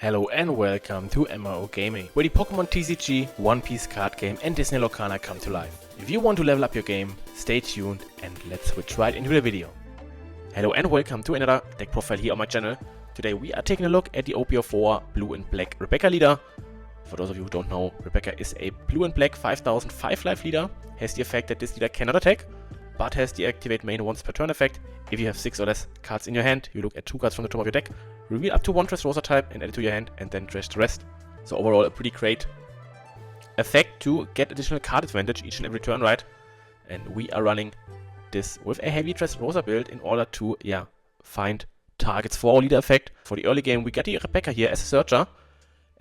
Hello and welcome to MMO Gaming, where the Pokemon TCG, One Piece card game and Disney Locana come to life. If you want to level up your game, stay tuned and let's switch right into the video. Hello and welcome to another deck profile here on my channel. Today we are taking a look at the OP10 Blue and Black Rebecca leader. For those of you who don't know, Rebecca is a Blue and Black 5005 life leader, has the effect that this leader cannot attack, but has the activate main once per turn effect. If you have 6 or less cards in your hand, you look at 2 cards from the top of your deck, reveal up to 1 Dressrosa type and add it to your hand, and then trash the rest. So overall a pretty great effect to get additional card advantage each and every turn, right? And we are running this with a heavy Dressrosa build in order to, find targets for our leader effect. For the early game we got the Rebecca here as a searcher,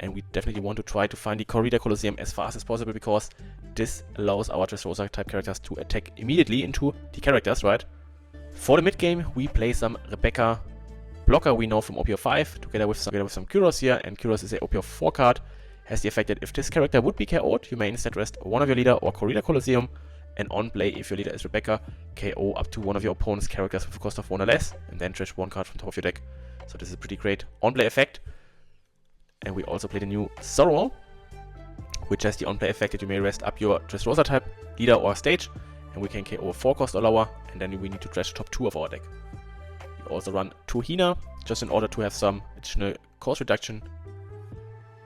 and we definitely want to try to find the Corrida Colosseum as fast as possible, because this allows our Dressrosa type characters to attack immediately into the characters, right? For the mid game we play some Rebecca blocker we know from OP5 together with some Kyros here, and Kyros is a OP4 card. Has the effect that if this character would be KO'd, you may instead rest one of your leader or Corrida Colosseum, and on play, if your leader is Rebecca, KO up to one of your opponent's characters with a cost of 1 or less, and then trash 1 card from top of your deck. So this is a pretty great on-play effect. And we also play the new Sorrow, which has the on-play effect that you may rest up your Dressrosa type leader or stage, and we can KO a 4 cost or lower, and then we need to trash the top 2 of our deck. We also run 2 Hina, just in order to have some additional cost reduction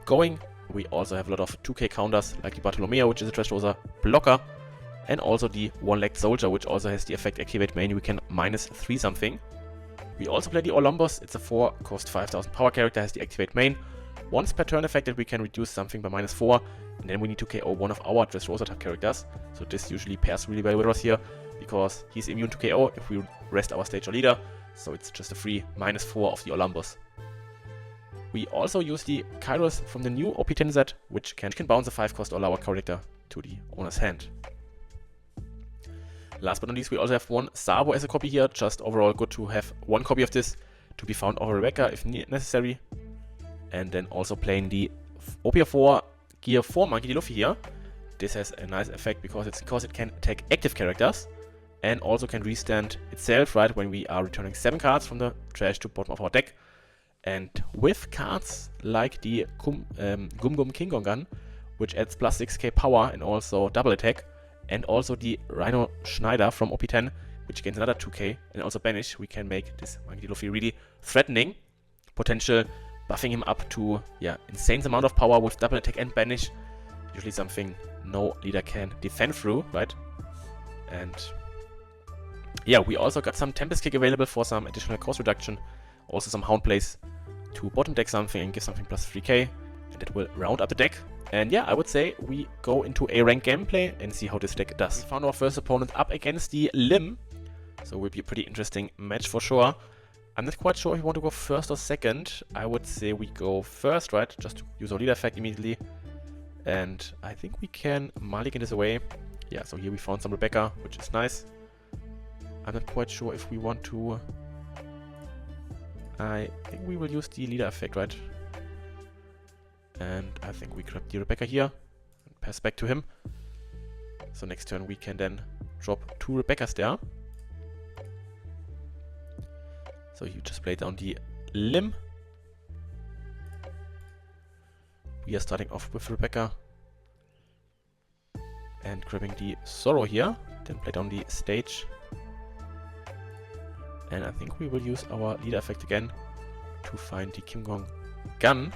going. We also have a lot of 2k counters, like the Bartolomeo, which is a Dressrosa blocker, and also the one-legged soldier, which also has the effect activate main, we can -3 something. We also play the Olympus. It's a 4 cost 5000 power character, has the activate main. Once per turn effect that we can reduce something by -4, and then we need to KO one of our Dressrosa type characters. So this usually pairs really well with us here, because he's immune to KO if we rest our stage or leader. So it's just a free -4 of the Olympus. We also use the Kyros from the new OP10 set, which can bounce a 5 cost or lower character to the owner's hand. Last but not least, we also have 1 Sabo as a copy here. Just overall good to have 1 copy of this to be found over Rebecca if necessary. And then also playing the OP4 Gear 4 Monkey D. Luffy here. This has a nice effect because it can attack active characters and also can restand itself, right, when we are returning 7 cards from the trash to bottom of our deck. And with cards like the Gum Gum King Kong Gun, which adds plus 6k power and also double attack, and also the Rhino Schneider from OP10, which gains another 2k, and also Banish, we can make this Monkey D. Luffy really threatening. Potential buffing him up to, insane amount of power with double attack and Banish. Usually something no leader can defend through, right? And we also got some Tempest Kick available for some additional cost reduction. Also some Hound plays to bottom deck something and give something plus 3k, and that will round up the deck. And I would say we go into a ranked gameplay and see how this deck does. We found our first opponent up against the Lim, so it will be a pretty interesting match for sure. I'm not quite sure if we want to go first or second. I would say we go first, right? Just to use our leader effect immediately. And I think we can mulligan this away. Yeah, so here we found some Rebecca, which is nice. I'm not quite sure if we want to... I think we will use the leader effect, right? And I think we grab the Rebecca here and pass back to him. So next turn we can then drop 2 Rebeccas there. So you just play down the Lim. We are starting off with Rebecca and grabbing the Sorrow here. Then play down the stage. And I think we will use our leader effect again to find the Kim Gong Gun.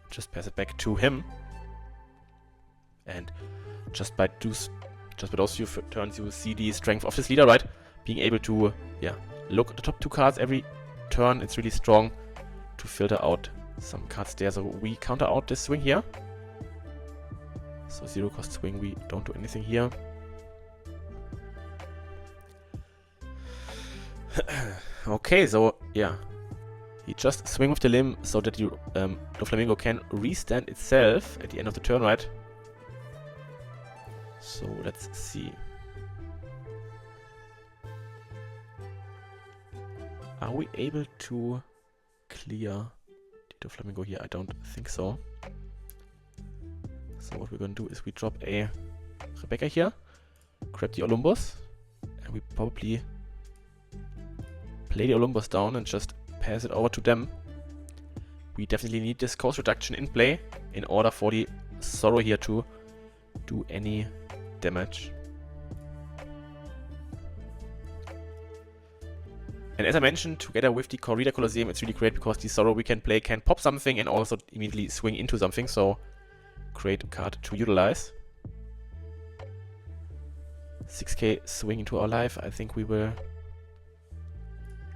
Just pass it back to him. And just by those few turns you see the strength of this leader, right? Being able to, look at the top 2 cards every turn. It's really strong to filter out some cards there. So we counter out this swing here. So 0 cost swing, we don't do anything here. Okay, so he just swing with the Limb so that the Flamingo can restand itself at the end of the turn, right? So let's see. Are we able to clear the Flamingo here? I don't think so. So what we're going to do is we drop a Rebecca here, grab the Olympus, and we probably play the Olympus down and just pass it over to them. We definitely need this cost reduction in play in order for the Zorro here to do any damage. And as I mentioned, together with the Corrida Colosseum, it's really great because the Zorro we can play can pop something and also immediately swing into something, so great card to utilize. 6k swing into our life. I think we will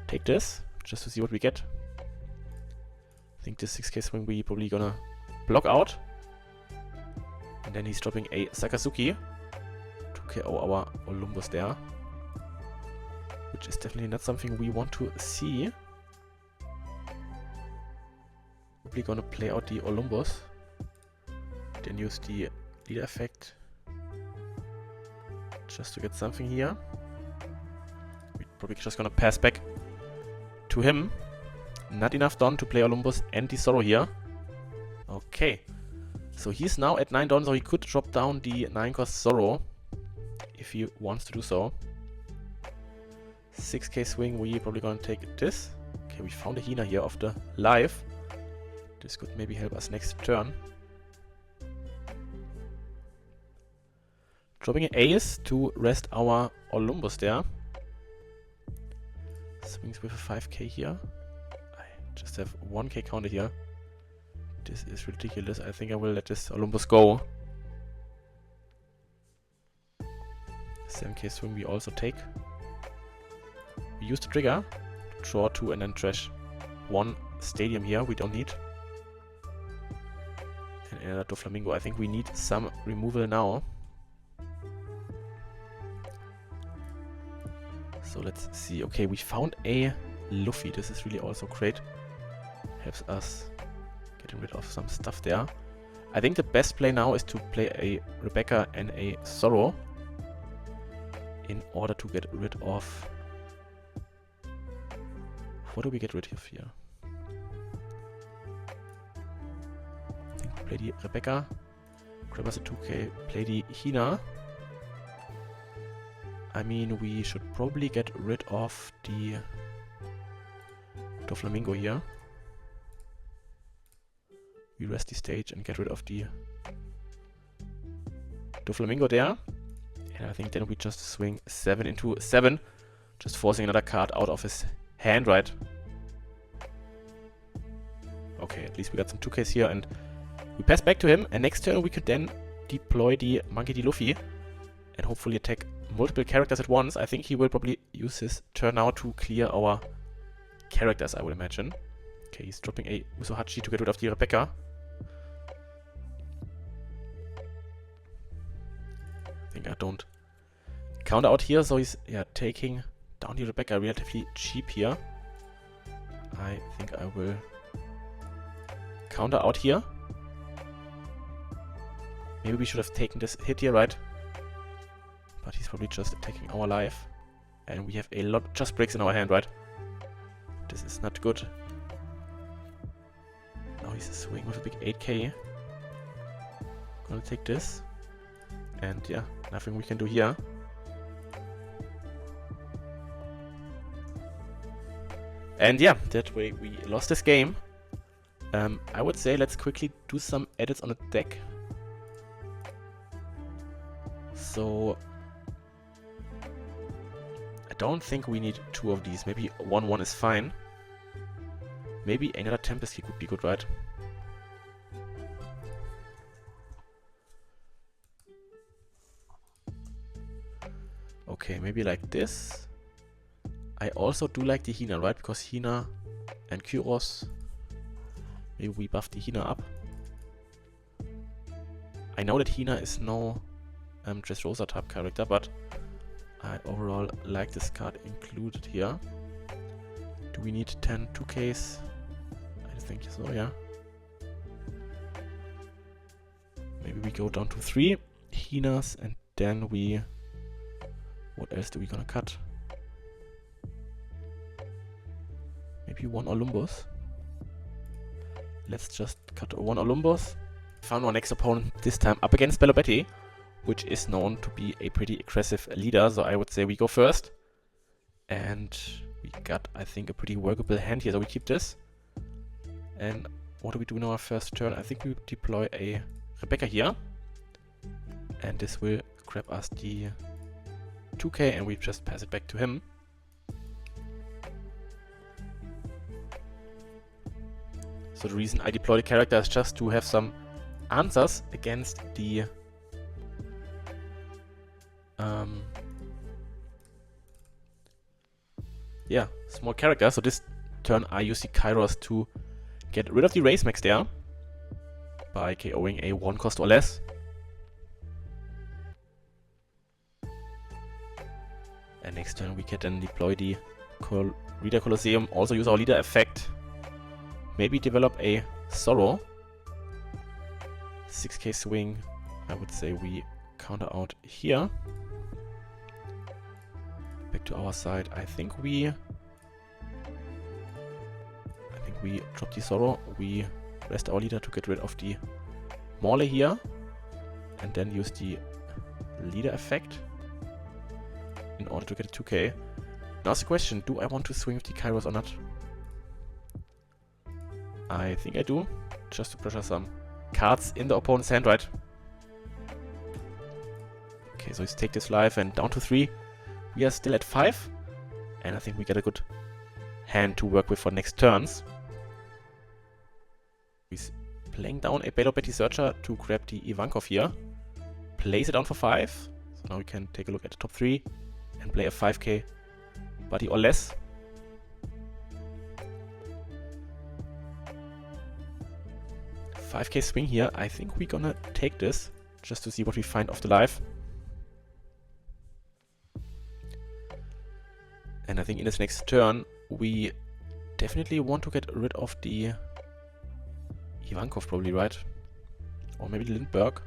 take this just to see what we get. I think this 6k swing we probably gonna block out. And then he's dropping a Sakazuki to KO our Olympus there. Which is definitely not something we want to see. Probably gonna play out the Olympus. Then use the leader effect. Just to get something here. We're probably just gonna pass back to him. Not enough done to play Olympus and the Zorro here. Okay. So he's now at 9 done, so he could drop down the 9 cost Zorro if he wants to do so. 6k swing, we're probably gonna take this. Okay, we found a Hina here of the life. This could maybe help us next turn. Dropping an ace to rest our Olympus there. Swings with a 5k here. I just have 1k counter here. This is ridiculous. I think I will let this Olympus go. 7k swing we also take. We use the trigger to draw 2 and then trash 1 stadium here. We don't need. And another Doflamingo. I think we need some removal now. So let's see. Okay, we found a Luffy. This is really also great. Helps us getting rid of some stuff there. I think the best play now is to play a Rebecca and a Zorro in order to get rid of... What do we get rid of here? I think play the Rebecca, grab us a 2k, play the Hina. I mean, we should probably get rid of the Doflamingo here. We rest the stage and get rid of the Doflamingo there. And I think then we just swing 7 into 7, just forcing another card out of his hand, right? Okay, at least we got some 2Ks here, and we pass back to him, and next turn we could then deploy the Monkey D. Luffy and hopefully attack multiple characters at once. I think he will probably use his turn now to clear our characters, I would imagine. Okay, he's dropping a Usohachi to get rid of the Rebecca. I think I don't counter out here, so he's taking down the Rebecca relatively cheap here. I think I will counter out here. Maybe we should have taken this hit here, right? But he's probably just attacking our life. And we have a lot just breaks in our hand, right? This is not good. Now he's swinging with a big 8k. Gonna take this. And yeah, nothing we can do here. And yeah, that way we lost this game. I would say let's quickly do some edits on the deck. So I don't think we need 2 of these. Maybe 1-1 is fine. Maybe another Tempest Kick would be good, right? Okay, maybe like this. I also do like the Hina, right? Because Hina and Kyros. Maybe we buff the Hina up. I know that Hina is no Dressrosa type character, but I overall like this card included here. Do we need 10 2Ks? I think so, yeah. Maybe we go down to 3 Hinas and then we... What else do we gonna cut? Maybe 1 Olympus. Let's just cut 1 Olympus. Found our next opponent, this time up against Bellobetti, which is known to be a pretty aggressive leader, so I would say we go first. And we got, I think, a pretty workable hand here, so we keep this. And what do we do in our first turn? I think we deploy a Rebecca here. And this will grab us the 2k and we just pass it back to him. So the reason I deploy the character is just to have some answers against the small character. So this turn I use the Kairos to get rid of the race max there by KOing a 1 cost or less. And next turn we can then deploy the Reader Colosseum, also use our leader effect, maybe develop a Sorrow. 6k swing, I would say we counter out here. Back to our side, I think we drop the Sorrow, we rest our leader to get rid of the Morley here, and then use the leader effect in order to get a 2k. Now the question, do I want to swing with the Kairos or not? I think I do, just to pressure some cards in the opponent's hand, right? Okay, so let's take this life and down to 3. We are still at 5, and I think we get a good hand to work with for next turns. He's playing down a Belo Betty Searcher to grab the Ivankov here. Place it down for 5. So now we can take a look at the top 3 and play a 5k buddy or less. $5k swing here. I think we're gonna take this just to see what we find off the life. And I think in this next turn we definitely want to get rid of the Ivankov probably, right? Or maybe the Lindbergh.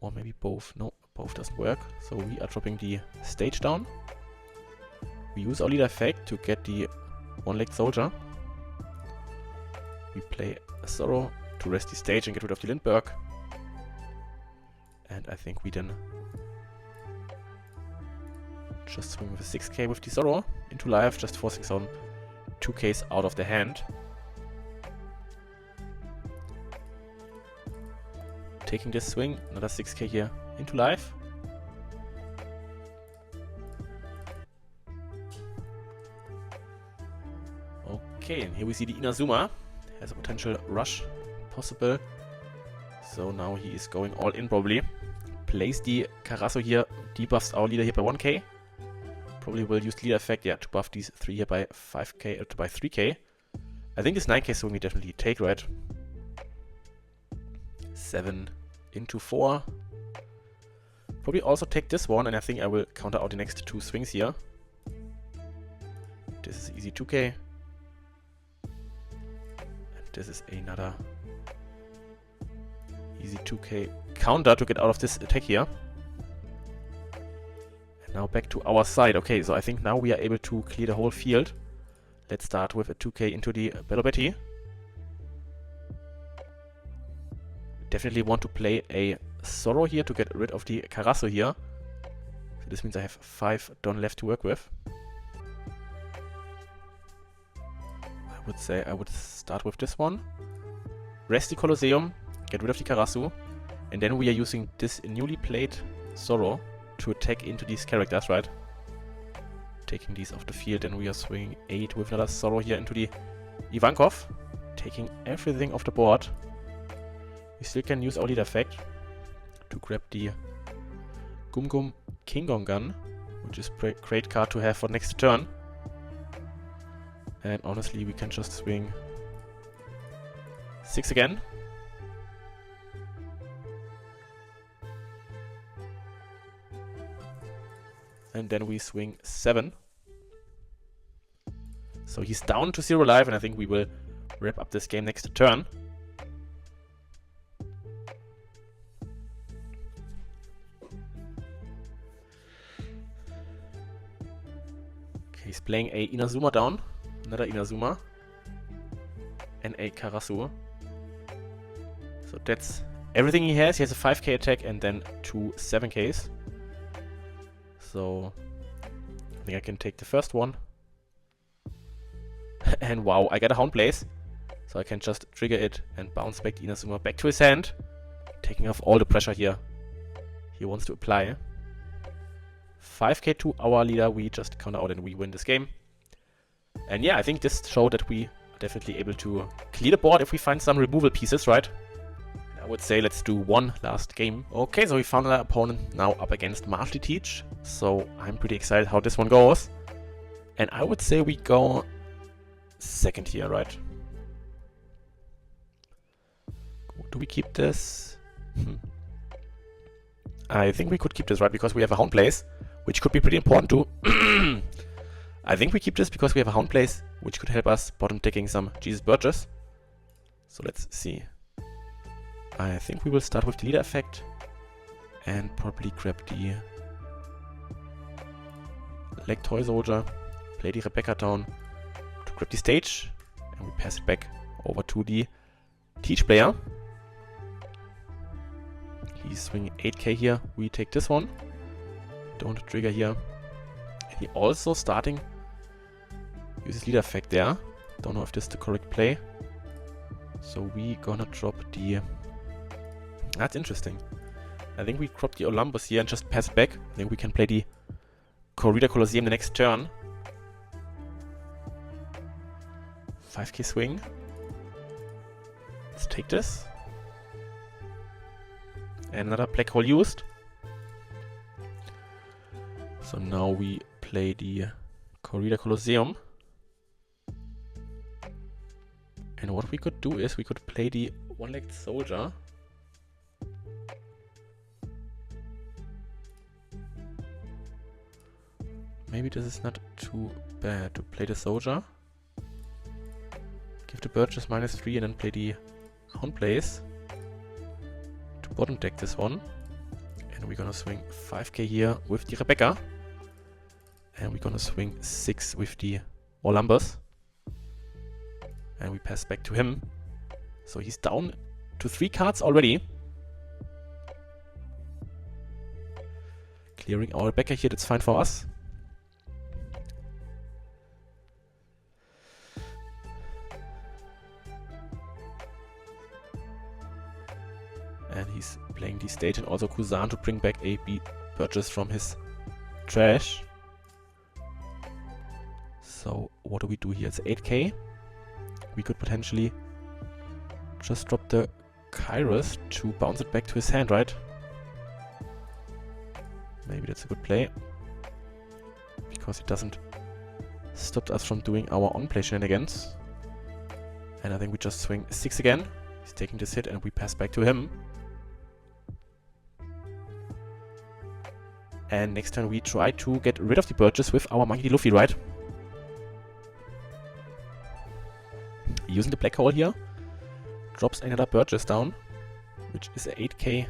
Or maybe both. No, both doesn't work. So we are dropping the stage down. We use our leader effect to get the one-legged soldier. We play a Sorrow to rest the stage and get rid of the Lindbergh. And I think we then just swing with a 6k with the Sorrow into life, just forcing some 2ks out of the hand. Taking this swing, another 6k here into life. Okay, and here we see the Inazuma. Has a potential rush possible. So now he is going all in probably. Plays the Carasso here, debuffs our leader here by 1k. Probably will use leader effect, yeah, to buff these 3 here by 5k, by 3k. I think this 9k swing we definitely take, right? 7 into 4. Probably also take this one, and I think I will counter out the next 2 swings here. This is easy 2k. And this is another easy 2k counter to get out of this attack here. And now back to our side. Okay, so I think now we are able to clear the whole field. Let's start with a 2k into the Belo Betty. Definitely want to play a Sorrow here to get rid of the Carasso here. So this means I have 5 Don left to work with. I would say I would start with this one. Rest the Colosseum, get rid of the Carasso. And then we are using this newly played Sorrow to attack into these characters, right? Taking these off the field, and we are swinging 8 with another Sorrow here into the Ivankov. Taking everything off the board. We still can use our leader effect to grab the Gum Gum King Gong Gun, which is a great card to have for next turn. And honestly, we can just swing 6 again. And then we swing 7. So he's down to 0 life, and I think we will wrap up this game next turn. He's playing a Inazuma down, another Inazuma, and a Carasso. So that's everything he has. He has a 5k attack and then 2 7ks. So I think I can take the first one. And wow, I get a Hound Blaze. So I can just trigger it and bounce back the Inazuma back to his hand. Taking off all the pressure here he wants to apply. 5k to our leader, we just counter out and we win this game. And yeah, I think this showed that we are definitely able to clear the board if we find some removal pieces, right? I would say let's do one last game. Okay, so we found another opponent now up against Marshly Teach. So I'm pretty excited how this one goes. And I would say we go second here, right? Do we keep this? I think we could keep this, right? Because we have a Hound Blaze, which could be pretty important too. I think we keep this because we have a Hound Blaze, which could help us bottom decking some Jesus Birches. So let's see. I think we will start with the leader effect and probably grab the Leg Toy Soldier, play the Rebecca down to grab the stage, and we pass it back over to the Teach player. He's swinging 8k here, we take this one, don't trigger here. And he also starting uses leader effect there, don't know if this is the correct play. So we gonna drop the... That's interesting. I think we crop the Olympus here and just pass it back. I think we can play the Corrida Colosseum the next turn. 5k swing. Let's take this. And another black hole used. So now we play the Corrida Colosseum. And what we could do is we could play the one-legged soldier. Maybe this is not too bad to play the soldier. Give the Birches -3 and then play the Hound Blaze. To bottom deck this one. And we're gonna swing 5k here with the Rebecca. And we're gonna swing 6 with the Olympus. And we pass back to him. So he's down to 3 cards already. Clearing our Rebecca here, that's fine for us. And he's playing the stage and also Kuzan to bring back a Birches from his trash. So what do we do here? It's 8k. We could potentially just drop the Kairos to bounce it back to his hand, right? Maybe that's a good play. Because it doesn't stop us from doing our on-play shenanigans. And I think we just swing 6 again. He's taking this hit and we pass back to him. And next turn we try to get rid of the Birches with our Monkey D. Luffy, right? Using the black hole here. Drops another Birches down. Which is a 8k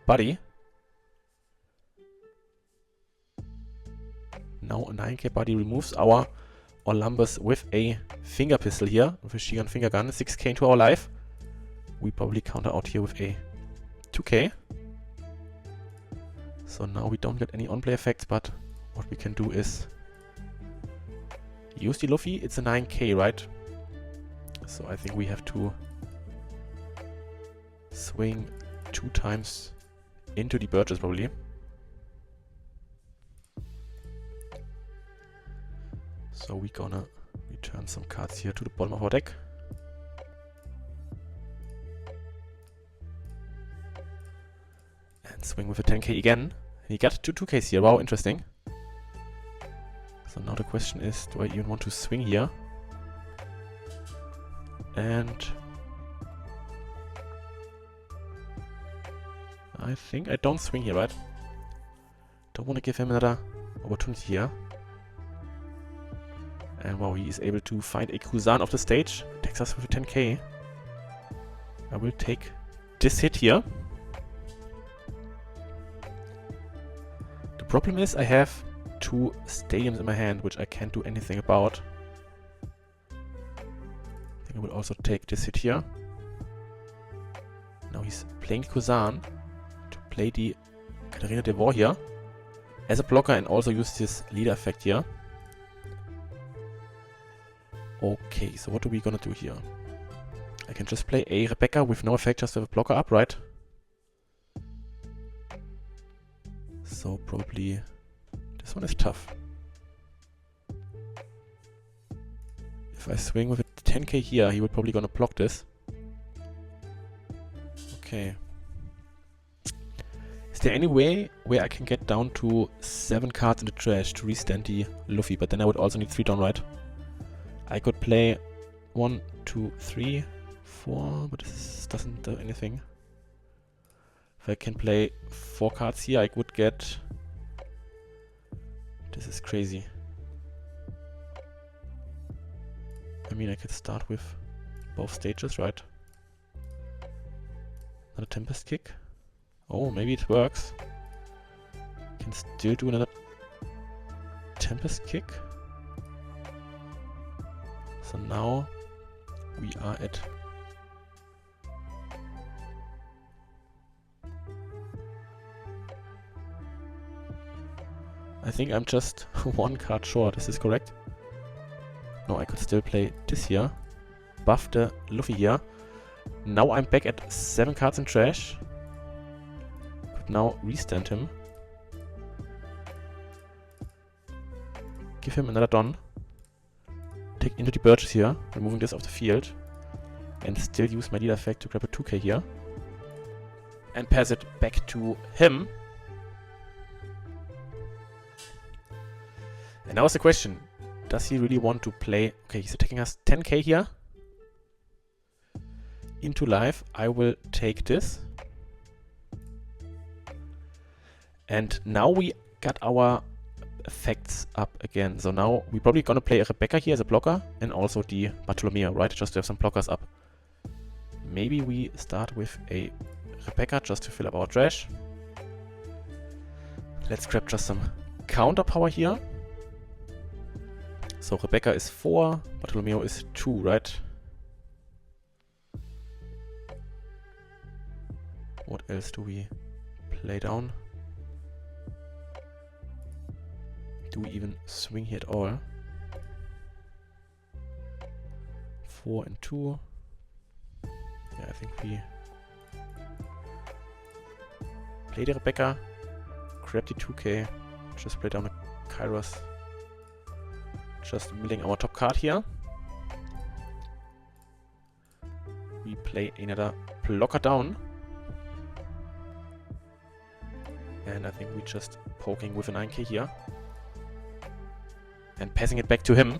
buddy. Now a 9k buddy removes our Olympus with a finger pistol here. With a Shigan finger gun. 6k into our life. We probably counter out here with a 2k. So now we don't get any on-play effects, but what we can do is use the Luffy. It's a 9k, right? So I think we have to swing 2 times into the Birches probably. So we're gonna return some cards here to the bottom of our deck. And swing with a 10k again. He got 2 2ks here. Wow, interesting. So now the question is, do I even want to swing here? And I think I don't swing here, right? Don't want to give him another opportunity here. And wow, he is able to find a Kuzan off the stage. Takes us with a 10k. I will take this hit here. The problem is I have 2 stadiums in my hand, which I can't do anything about. I think I will also take this hit here. Now he's playing Kuzan to play the Katarina de War here as a blocker and also use this leader effect here. Okay, so what are we gonna do here? I can just play a Rebecca with no effect, just have a blocker up, right? So probably this one is tough. If I swing with a 10k here, he would probably gonna block this. Okay. Is there any way where I can get down to 7 cards in the trash to restand the Luffy? But then I would also need 3 down, right? I could play 1, 2, 3, 4, but this doesn't do anything. If I can play 4 cards here, I would get... This is crazy. I mean, I could start with both stages, right? Another Tempest Kick. Oh, maybe it works. Can still do another Tempest Kick. So now we are at... I think I'm just 1 card short, is this correct? No, I could still play this here. Buff the Luffy here. Now I'm back at 7 cards in trash. Could now restand him. Give him another Don. Take into the birches here, removing this off the field. And still use my leader effect to grab a 2k here. And pass it back to him. And now is the question, does he really want to play... Okay, he's attacking us 10k here. Into life, I will take this. And now we got our effects up again. So now we're probably gonna play a Rebecca here as a blocker. And also the Bartolomeo, right? Just to have some blockers up. Maybe we start with a Rebecca just to fill up our trash. Let's grab just some counter power here. So Rebecca is 4, Bartolomeo is 2, right? What else do we play down? Do we even swing here at all? 4 and 2. Yeah, I think we play the Rebecca, grab the 2k, just play down the Kairos. Just milling our top card here. We play another blocker down. And I think we just poking with a 9k here. And passing it back to him.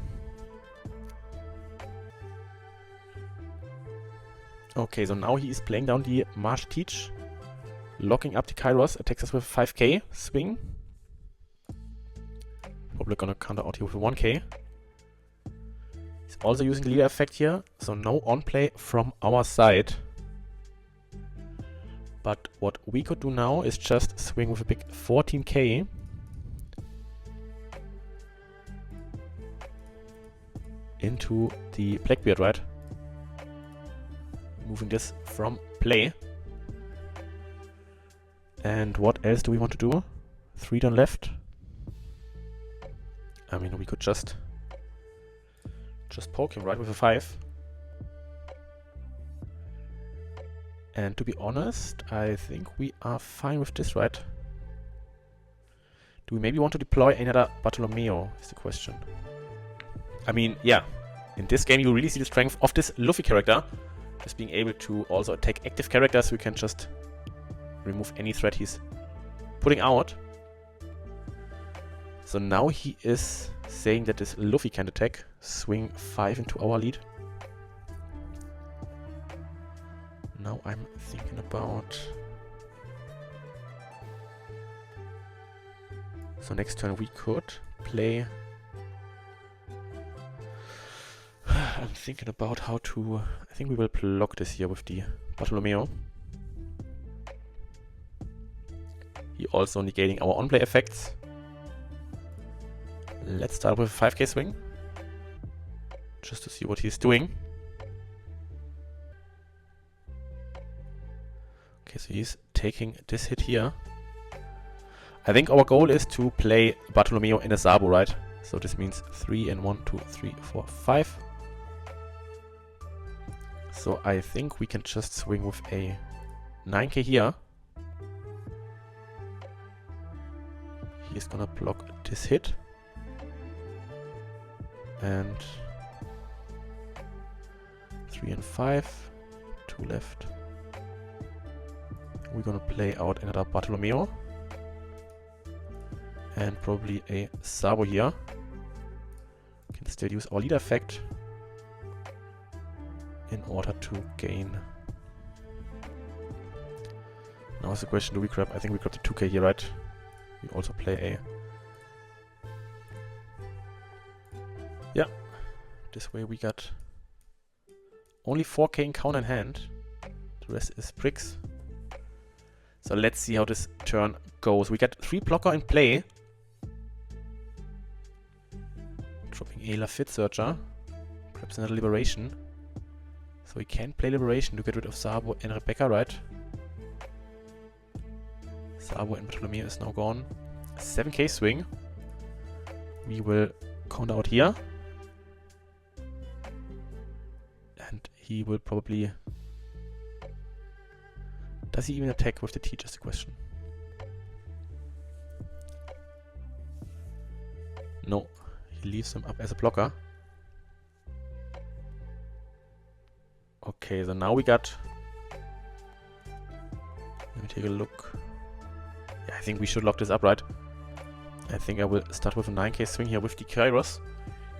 Okay, so now he is playing down the Marsh Teach. Locking up the Kairos, attacks us with 5k swing. Probably gonna counter out here with a 1k. He's also using the leader effect here, so no on play from our side. But what we could do now is just swing with a big 14k. Into the Blackbeard, right? Moving this from play. And what else do we want to do? 3 down left. I mean, we could just poke him right with a 5. And to be honest, I think we are fine with this, right? Do we maybe want to deploy another Bartolomeo, is the question. I mean, yeah. In this game, you really see the strength of this Luffy character. Just being able to also attack active characters, so we can just remove any threat he's putting out. So now he is saying that this Luffy can attack. Swing 5 into our lead. Now I'm thinking about... So next turn we could play... I'm thinking about how to... I think we will block this here with the Bartolomeo. He also negating our on-play effects. Let's start with a 5k swing. Just to see what he's doing. Okay, so he's taking this hit here. I think our goal is to play Bartolomeo in a Sabo, right? So this means 3 and 1, 2, 3, 4, 5. So I think we can just swing with a 9k here. He's gonna block this hit. And 3 and 5, 2 left. We're gonna play out another Bartolomeo. And probably a Sabo here. Can still use our leader effect in order to gain. Now is the question, do we grab? I think we grab the 2k here, right? We also play a... Yeah. This way we got only 4k in counter in hand. The rest is bricks. So let's see how this turn goes. We got 3 blocker in play. Dropping a Lafitte Searcher. Perhaps another Liberation. So we can play Liberation to get rid of Sabo and Rebecca, right? Sabo and Bartolomeo is now gone. 7k swing. We will counter out here. And he will probably... Does he even attack with the T? Just a question. No. He leaves him up as a blocker. Okay, so now we got... Let me take a look. Yeah, I think we should lock this up, right? I think I will start with a 9k swing here with the Kairos.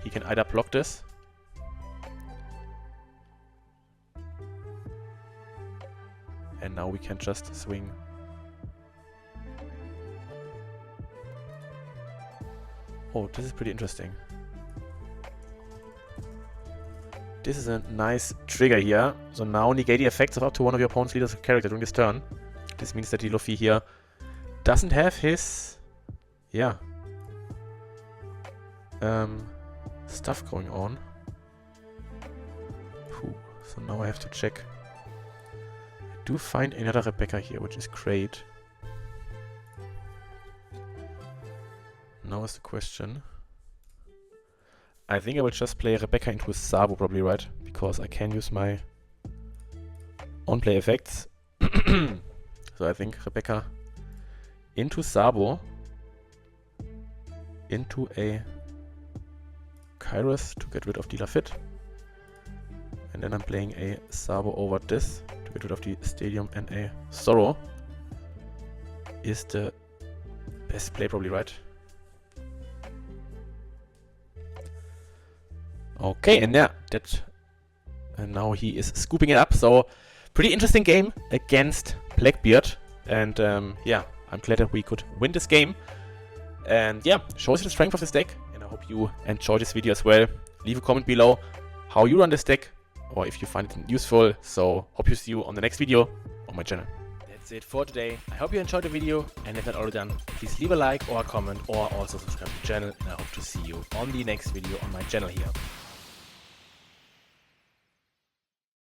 He can either block this. And now we can just swing. Oh, this is pretty interesting. This is a nice trigger here. So now negate the effects of up to one of your opponent's leader's character during this turn. This means that the Luffy here doesn't have his... Yeah. Stuff going on. Whew. So now I have to check. I do find another Rebecca here, which is great. Now is the question. I think I will just play Rebecca into a Sabo probably, right? Because I can use my on-play effects. So I think Rebecca into Sabo, into a Kairos to get rid of the Lafitte. And then I'm playing a Sabo over this to get rid of the Stadium, and a Sorrow is the best play probably, right? Okay, and yeah, and now he is scooping it up. So pretty interesting game against Blackbeard, and yeah, I'm glad that we could win this game. And yeah, shows you the strength of this deck, and I hope you enjoyed this video as well. Leave a comment below how you run this deck, or if you find it useful. So hope you see you on the next video on my channel. That's it for today. I hope you enjoyed the video, and if not already done, please leave a like or a comment, or also subscribe to the channel, and I hope to see you on the next video on my channel here.